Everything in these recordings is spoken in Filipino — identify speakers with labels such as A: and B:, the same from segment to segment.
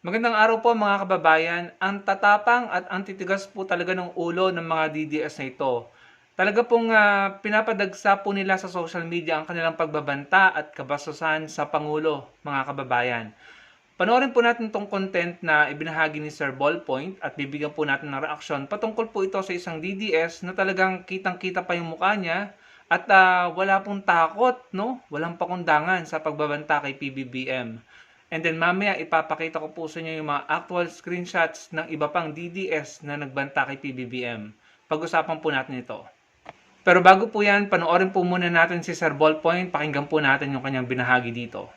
A: Magandang araw po mga kababayan. Ang tatapang at ang titigas po talaga ng ulo ng mga DDS na ito. Talaga pong pinapadagsa po nila sa social media ang kanilang pagbabanta at kabastusan sa Pangulo, mga kababayan. Panoorin po natin itong content na ibinahagi ni Sir Ballpoint at bibigyan po natin ng reaksyon. Patungkol po ito sa isang DDS na talagang kitang-kita pa yung mukha niya at wala pong takot, no? Walang pakundangan sa pagbabanta kay PBBM. And then mamaya ipapakita ko po sa inyo yung mga actual screenshots ng iba pang DDS na nagbanta kay PBBM. Pag-usapan po natin ito. Pero bago po yan, panoorin po muna natin si Sir Ballpoint. Pakinggan po natin yung kanyang binahagi dito.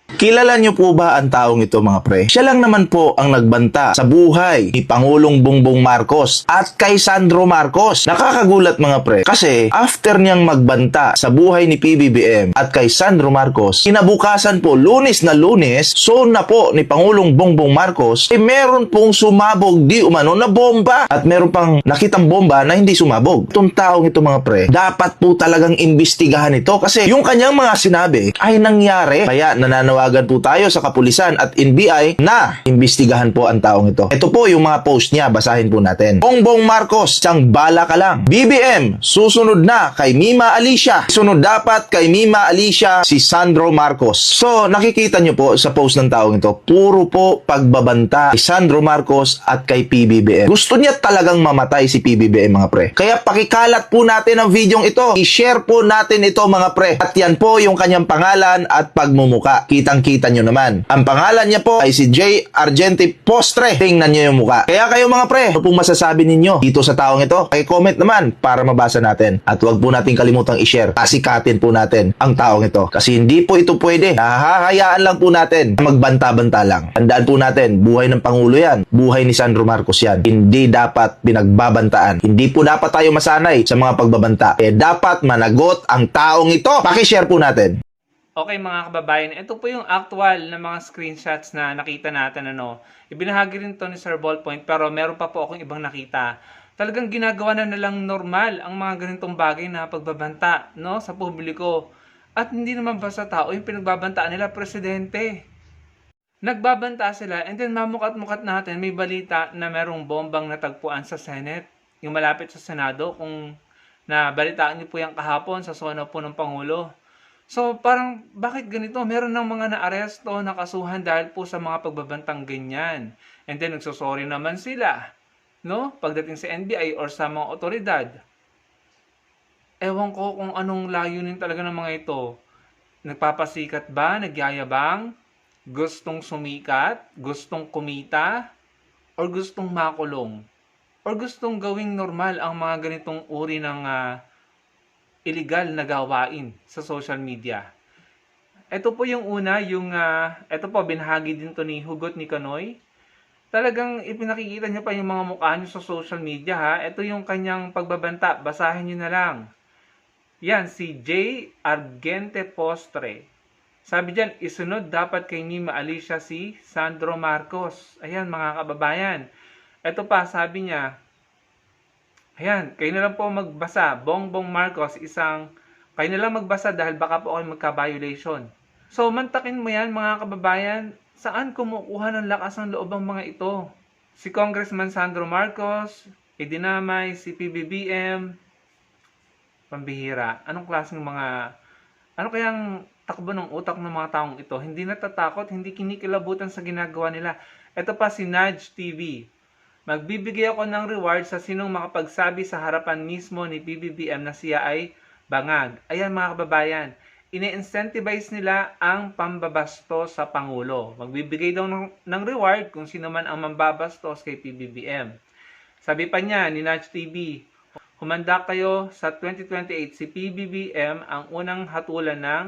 B: Kilala niyo po ba ang taong ito mga pre? Siya lang naman po ang nagbanta sa buhay ni Pangulong Bongbong Marcos at kay Sandro Marcos. Nakakagulat mga pre kasi after niyang magbanta sa buhay ni PBBM at kay Sandro Marcos, kinabukasan po Lunes na Lunes, so na po ni Pangulong Bongbong Marcos, meron pong sumabog di umano na bomba at meron pang nakitang bomba na hindi sumabog. Itong taong ito mga pre, dapat po talagang imbestigahan ito kasi yung kanyang mga sinabi ay nangyari. Kaya nananawagan po tayo sa kapulisan at NBI na imbestigahan po ang taong ito. Ito po yung mga post niya, basahin po natin. Bongbong Marcos, siyang bala ka lang. BBM, susunod na kay Mima Alicia. Sunod dapat kay Mima Alicia si Sandro Marcos. So, nakikita nyo po sa post ng taong ito, puro po pagbabanta kay Sandro Marcos at kay PBBM. Gusto niya talagang mamatay si PBBM mga pre. Kaya pakikalat po natin ang videong ito. I-share po natin ito mga pre. At yan po yung kanyang pangalan at pagmumuka. Kitang-kita nyo naman. Ang pangalan niya po ay si J. Argente Postre. Tingnan nyo yung muka. Kaya kayo mga pre, ano pong masasabi ninyo dito sa taong ito? Comment naman para mabasa natin. At huwag po natin kalimutang i-share. Pasikatin po natin ang taong ito. Kasi hindi po ito pwede. Hahayaan lang po natin. Magbanta-banta lang. Tandaan po natin, buhay ng Pangulo yan. Buhay ni Sandro Marcos yan. Hindi dapat pinagbabantaan. Hindi po dapat tayo masanay sa mga pagbabanta. Dapat managot ang taong ito. Paki-share po natin.
A: Okay mga kababayan, ito po yung actual na mga screenshots na nakita natin. Ibinahagi rin to ni Sir Ballpoint pero meron pa po akong ibang nakita. Talagang ginagawa na nalang normal ang mga ganitong bagay na pagbabanta, no, sa publiko. At hindi naman basta tao yung pinagbabantaan nila, presidente. Nagbabanta sila and then mamukat-mukat natin may balita na merong bombang natagpuan sa Senate. Yung malapit sa Senado kung nabalitaan niyo po yung kahapon sa zona po ng Pangulo. So, parang, bakit ganito? Meron ng mga naaresto, nakasuhan dahil po sa mga pagbabantang ganyan. And then, nagsosorry naman sila, no? Pagdating sa NBI or sa mga otoridad. Ewan ko kung anong layunin talaga ng mga ito. Nagpapasikat ba? Nagyayabang? Gustong sumikat? Gustong kumita? Or gustong makulong? Or gustong gawing normal ang mga ganitong uri ng illegal na gawain sa social media. Ito po yung una, ito po binahagi din to ni Hugot ni Kanoy. Talagang ipinakikita niya pa yung mga mukha niyo sa social media ha. Ito yung kanyang pagbabanta, basahin niyo na lang. Yan, si J. Argente Postre. Sabi diyan, isunod dapat kay Mima Alicia si Sandro Marcos. Ayan mga kababayan. Ito pa, sabi niya, ayan, kayo na lang po magbasa. Bongbong Marcos, kayo na lang magbasa dahil baka po kayo magka-violation. So, mantakin mo yan mga kababayan, saan kumukuha ng lakas ng loob ang mga ito? Si Congressman Sandro Marcos, idinamay, si PBBM, pambihira. Anong klaseng ano kayang takbo ng utak ng mga taong ito? Hindi natatakot, hindi kinikilabutan sa ginagawa nila. Ito pa si Nudge TV. Magbibigay ako ng reward sa sinong makapagsabi sa harapan mismo ni PBBM na siya ay bangag. Ayan mga kababayan, ini-incentivize nila ang pambabastos sa Pangulo. Magbibigay daw ng reward kung sino man ang mambabastos kay PBBM. Sabi pa niya ni Nudge TV, humanda kayo sa 2028 si PBBM ang unang hatulan ng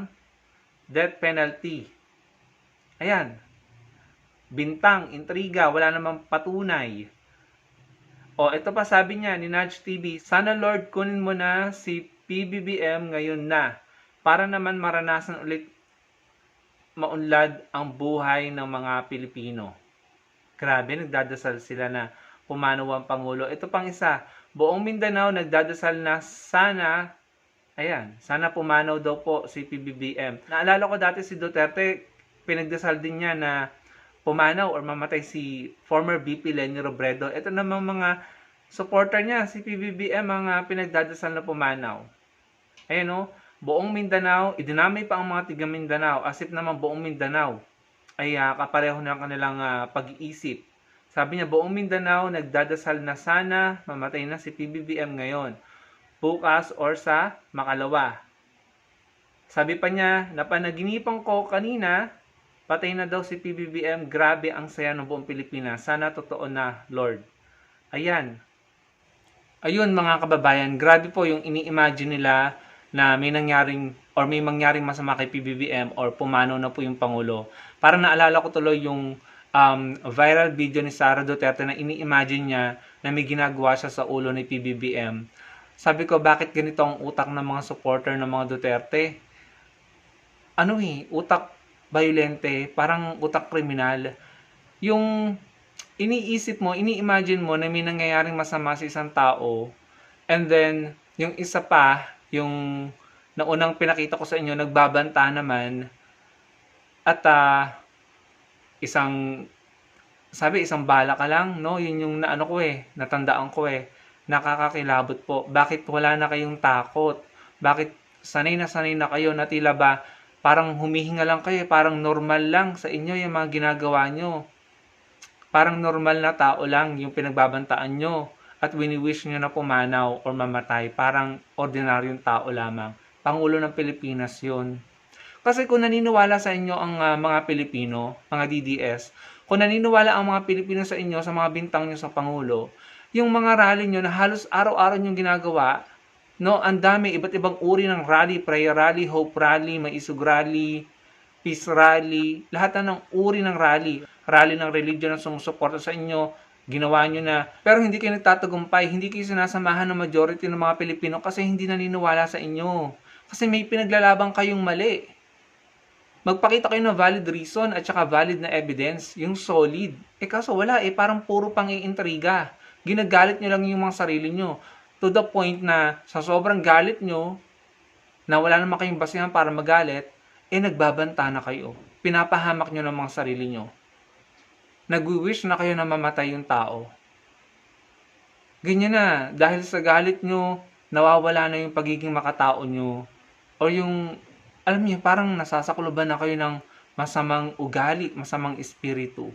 A: death penalty. Ayan, bintang, intriga, wala namang patunay. O, ito pa sabi niya ni Nudge TV, sana Lord kunin mo na si PBBM ngayon na para naman maranasan ulit maunlad ang buhay ng mga Pilipino. Grabe, nagdadasal sila na pumanaw ang Pangulo. Ito pang isa, buong Mindanao nagdadasal na sana pumanaw daw po si PBBM. Naalala ko dati si Duterte, pinagdasal din niya na pumanaw or mamatay si former VP Leni Robredo, ito namang mga supporter niya, si PBBM, ang pinagdadasal na pumanaw. Ayan o, buong Mindanao, idinamay pa ang mga tiga Mindanao, as if naman buong Mindanao ay kapareho ng kanilang pag-iisip. Sabi niya, buong Mindanao nagdadasal na sana mamatay na si PBBM ngayon, bukas or sa makalawa. Sabi pa niya, napanaginipan ko kanina, patay na daw si PBBM, grabe ang saya ng buong Pilipinas. Sana totoo na, Lord. Ayan. Ayun mga kababayan, grabe po yung ini-imagine nila na may nangyaring or may mangyaring masama kay PBBM or pumanaw na po yung Pangulo. Parang naalala ko tuloy yung viral video ni Sara Duterte na ini-imagine niya na may ginagawa siya sa ulo ni PBBM. Sabi ko, bakit ganito ang utak ng mga supporter ng mga Duterte? Utak violente, parang utak kriminal. Yung iniisip mo, ini-imagine mo na may nangyayaring masama sa isang tao, and then, yung isa pa, yung naunang pinakita ko sa inyo, nagbabanta naman, at isang bala ka lang, no? Yun yung natandaan ko nakakakilabot po. Bakit wala na kayong takot? Bakit sanay na kayo na tila ba parang humihinga lang kayo, parang normal lang sa inyo yung mga ginagawa nyo. Parang normal na tao lang yung pinagbabantaan nyo at wini-wish nyo na pumanaw or mamatay. Parang ordinaryong tao lamang. Pangulo ng Pilipinas yun. Kasi kung naniniwala sa inyo ang mga Pilipino, mga DDS, kung naniniwala ang mga Pilipino sa inyo, sa mga bintang nyo sa Pangulo, yung mga rally nyo na halos araw-araw nyo ginagawa, no, ang dami, iba't ibang uri ng rally, prayer rally, hope rally, maisog rally, peace rally, lahat na ng uri ng rally. Rally ng religion na sumusuporta sa inyo, ginawa nyo na. Pero hindi kayo nagtatagumpay, hindi kayo sinasamahan ng majority ng mga Pilipino kasi hindi naniniwala sa inyo. Kasi may pinaglalabang kayong mali. Magpakita kayo ng valid reason at saka valid na evidence, yung solid. Kaso wala parang puro pang-iintriga. Ginagalit nyo lang yung mga sarili nyo. To the point na sa sobrang galit nyo, na wala naman kayong basihan para magalit, nagbabanta na kayo. Pinapahamak nyo ng mga sarili nyo. Nag-wish na kayo na mamatay yung tao. Ganyan na, dahil sa galit nyo, nawawala na yung pagiging makatao nyo. O yung, alam niyo, parang nasasakloban na kayo ng masamang ugali, masamang espiritu.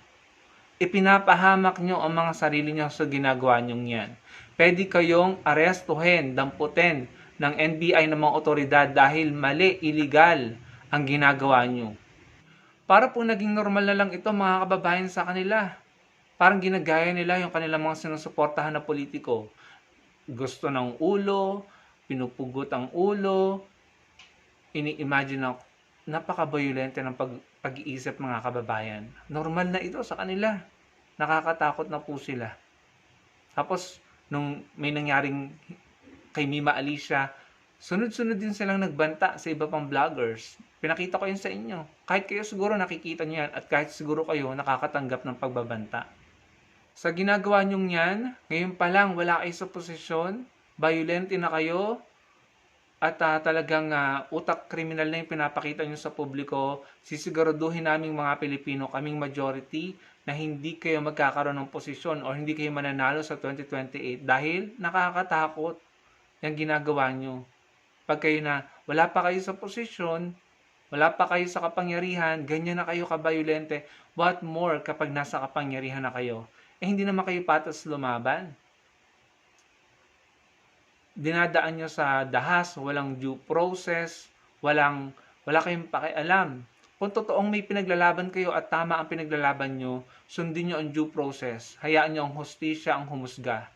A: Ipinapahamak nyo ang mga sarili nyo sa ginagawa nyong yan. Pwede kayong arestuhin, damputin ng NBI ng mga otoridad dahil mali, illegal ang ginagawa nyo. Para po naging normal na lang ito mga kababayan sa kanila. Parang ginagaya nila yung kanilang mga sinusuportahan na politiko. Gusto ng ulo, pinupugot ang ulo, ini-imagine na napaka-violente ng pag-iisip mga kababayan. Normal na ito sa kanila. Nakakatakot na po sila. Tapos, nung may nangyaring kay Mima Alicia, sunod-sunod din silang nagbanta sa iba pang vloggers. Pinakita ko yun sa inyo. Kahit kayo siguro nakikita nyo yan at kahit siguro kayo nakakatanggap ng pagbabanta. Sa ginagawa nyong yan, ngayon pa lang wala kayo sa posisyon, violente na kayo, at talagang utak kriminal na yung pinapakita nyo sa publiko, sisiguraduhin naming mga Pilipino, kaming majority, na hindi kayo magkakaroon ng posisyon o hindi kayo mananalo sa 2028 dahil nakakatakot yung ginagawa nyo. Pag kayo na wala pa kayo sa posisyon, wala pa kayo sa kapangyarihan, ganyan na kayo kabayolente, what more kapag nasa kapangyarihan na kayo? Hindi naman kayo patas lumaban. Dinadaan nyo sa dahas, walang due process, wala kayong pakialam. Kung totoong may pinaglalaban kayo at tama ang pinaglalaban nyo, sundin nyo ang due process. Hayaan nyo ang hustisya ang humusga.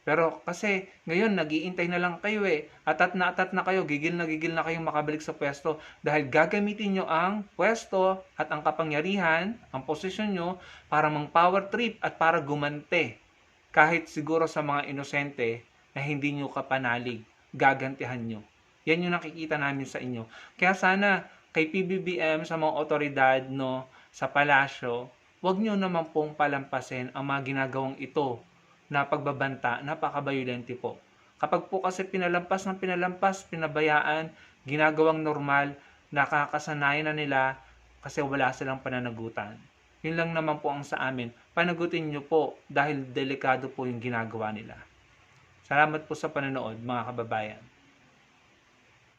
A: Pero kasi ngayon nag-iintay na lang kayo atat na kayo, gigil na kayong makabalik sa pwesto dahil gagamitin nyo ang pwesto at ang kapangyarihan, ang posisyon nyo para mang power trip at para gumante. Kahit siguro sa mga inosente na hindi nyo kapanalig, gagantihan nyo. Yan yung nakikita namin sa inyo. Kaya sana kay PBBM sa mga otoridad sa palasyo, wag nyo naman pong palampasin ang mga ginagawang ito na pagbabanta, napaka-violente po. Kapag po kasi pinalampas, pinabayaan, ginagawang normal, nakakasanayan na nila kasi wala silang pananagutan. Yun lang naman po ang sa amin. Panagutin nyo po dahil delikado po yung ginagawa nila. Salamat po sa panonood mga kababayan.